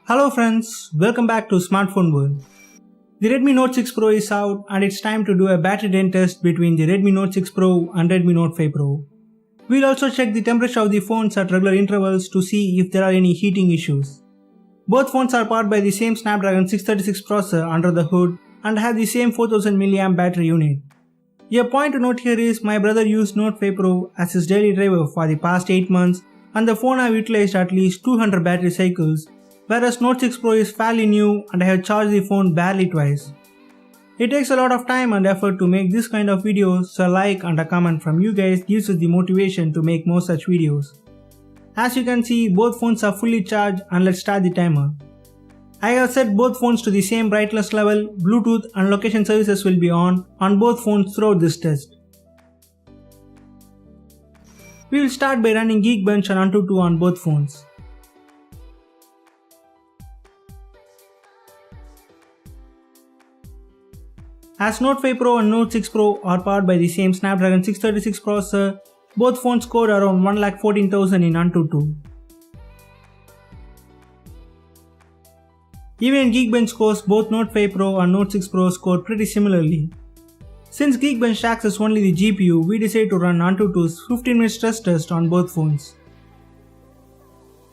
Hello friends, welcome back to Smartphone World. The Redmi Note 6 Pro is out and it's time to do a battery drain test between the Redmi Note 6 Pro and Redmi Note 5 Pro. We'll also check the temperature of the phones at regular intervals to see if there are any heating issues. Both phones are powered by the same Snapdragon 636 processor under the hood and have the same 4000 mAh battery unit. A point to note here is my brother used Note 5 Pro as his daily driver for the past 8 months and the phone have utilized at least 200 battery cycles, whereas Note 6 Pro is fairly new and I have charged the phone barely twice. It takes a lot of time and effort to make this kind of videos, so a like and a comment from you guys gives us the motivation to make more such videos. As you can see, both phones are fully charged and let's start the timer. I have set both phones to the same brightness level, Bluetooth and location services will be on both phones throughout this test. We will start by running Geekbench and Antutu on both phones. As Note 5 Pro and Note 6 Pro are powered by the same Snapdragon 636 processor, both phones scored around 1,14,000 in Antutu. Even in Geekbench scores, both Note 5 Pro and Note 6 Pro scored pretty similarly. Since Geekbench accesses only the GPU, we decided to run Antutu's 15-minute stress test on both phones.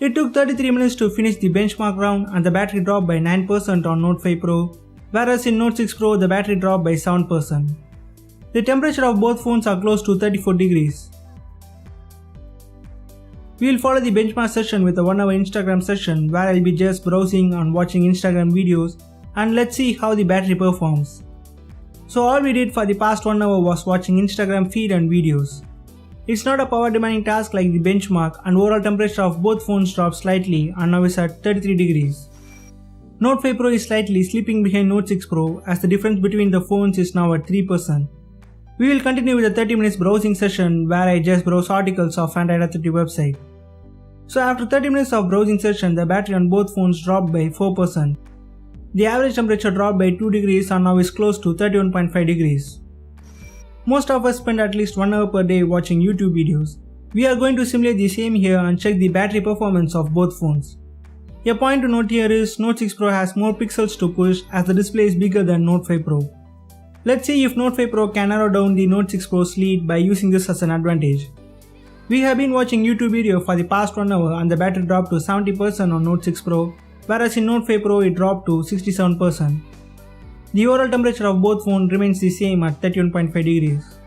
It took 33 minutes to finish the benchmark round and the battery dropped by 9% on Note 5 Pro, whereas in Note 6 Pro the battery dropped by 7%. The temperature of both phones are close to 34 degrees. We will follow the benchmark session with a 1-hour Instagram session where I will be just browsing and watching Instagram videos, and let's see how the battery performs. So all we did for the past 1 hour was watching Instagram feed and videos. It's not a power demanding task like the benchmark, and overall temperature of both phones dropped slightly and now is at 33 degrees. Note 5 Pro is slightly slipping behind Note 6 Pro as the difference between the phones is now at 3%. We will continue with a 30 minutes browsing session where I just browse articles of Android Authority website. So after 30 minutes of browsing session, the battery on both phones dropped by 4%. The average temperature dropped by 2 degrees and now is close to 31.5 degrees. Most of us spend at least 1 hour per day watching YouTube videos. We are going to simulate the same here and check the battery performance of both phones. A point to note here is Note 6 Pro has more pixels to push as the display is bigger than Note 5 Pro. Let's see if Note 5 Pro can narrow down the Note 6 Pro's lead by using this as an advantage. We have been watching YouTube video for the past 1 hour and the battery dropped to 70% on Note 6 Pro, whereas in Note 5 Pro it dropped to 67%. The overall temperature of both phones remains the same at 31.5 degrees.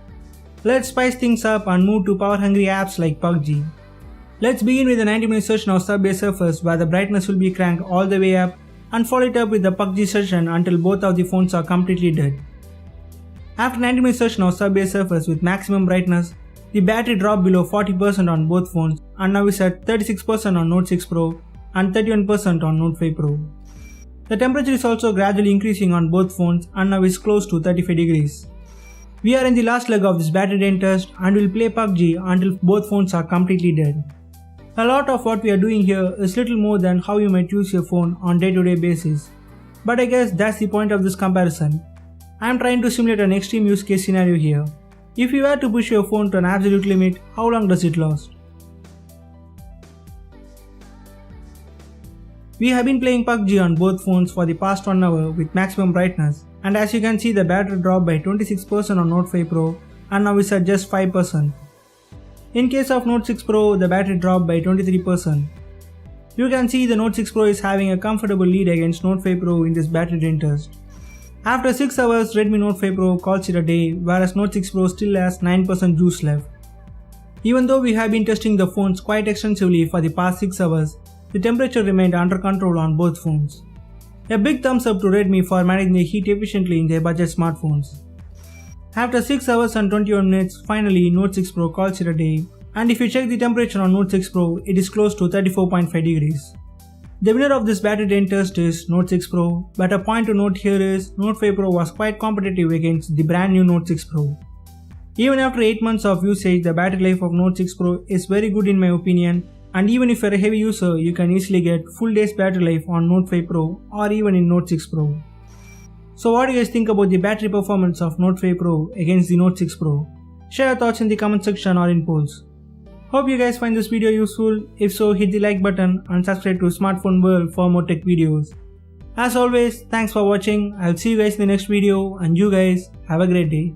Let's spice things up and move to power hungry apps like Pubg. Let's begin with a 90-minute session of Subway Surfers where the brightness will be cranked all the way up, and follow it up with the Pubg session until both of the phones are completely dead. After 90-minute session of Subway Surfers with maximum brightness, the battery dropped below 40% on both phones and now is at 36% on Note 6 Pro and 31% on Note 5 Pro. The temperature is also gradually increasing on both phones and now is close to 35 degrees. We are in the last leg of this battery drain test and will play Pubg until both phones are completely dead. A lot of what we are doing here is little more than how you might use your phone on day-to-day basis, but I guess that's the point of this comparison. I am trying to simulate an extreme use case scenario here. If you were to push your phone to an absolute limit, how long does it last? We have been playing Pubg on both phones for the past 1 hour with maximum brightness, and as you can see the battery dropped by 26% on Note 5 Pro and now is at just 5%. In case of Note 6 Pro, the battery dropped by 23%. You can see the Note 6 Pro is having a comfortable lead against Note 5 Pro in this battery drain test. After 6 hours, Redmi Note 5 Pro calls it a day, whereas Note 6 Pro still has 9% juice left. Even though we have been testing the phones quite extensively for the past 6 hours, the temperature remained under control on both phones. A big thumbs up to Redmi for managing the heat efficiently in their budget smartphones. After 6 hours and 21 minutes, finally Note 6 Pro calls it a day, and if you check the temperature on Note 6 Pro, it is close to 34.5 degrees. The winner of this battery drain test is Note 6 Pro, but a point to note here is Note 5 Pro was quite competitive against the brand new Note 6 Pro. Even after 8 months of usage, the battery life of Note 6 Pro is very good in my opinion, and even if you are a heavy user, you can easily get full day's battery life on Note 5 Pro or even in Note 6 Pro. So what do you guys think about the battery performance of Note 5 Pro against the Note 6 Pro? Share your thoughts in the comment section or in polls. Hope you guys find this video useful. If so, hit the like button and subscribe to Smartphone World for more tech videos. As always, thanks for watching. I'll see you guys in the next video and you guys have a great day.